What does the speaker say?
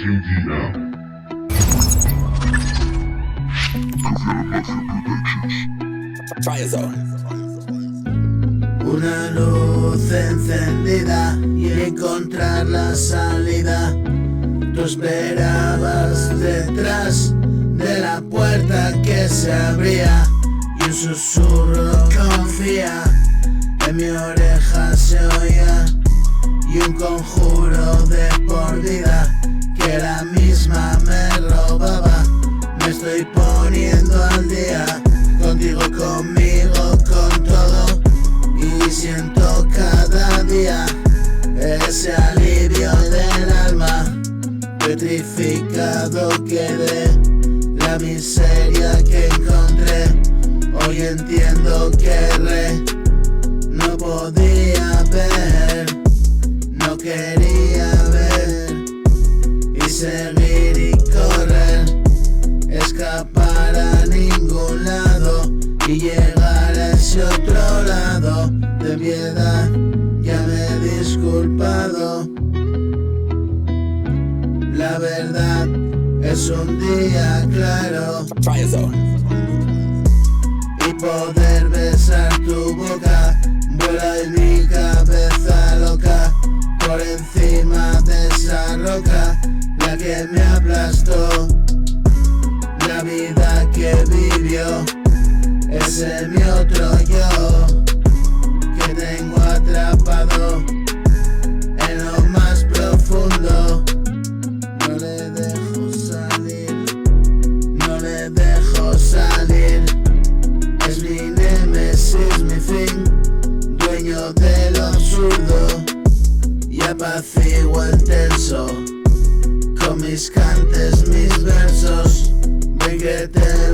KDM. Una luz encendida y encontrar la salida. Tú esperabas detrás de la puerta que se abría y un susurro confía en mi oreja se oía y un conjuro de por vida que la misma me robaba. Me estoy poniendo al día, contigo, conmigo, con todo, y siento cada día ese alivio del alma. Petrificado quedé, la miseria que encontré. Hoy entiendo que no podía ver, no quería ver, y seguir y correr, escapar a ningún lado y llegar a ese otro lado. De piedad ya me he disculpado. La verdad es un día claro y poder besar tu boca vuela en mi cabeza loca por encima de esa roca, la que me aplastó. La vida que vivió ese mi otro yo que tengo atrapado en lo más profundo. No le dejo salir, no le dejo salir. Es mi némesis, mi fin, dueño de lo absurdo, y apaciguo el tenso con mis cantes, mis versos. Ven que te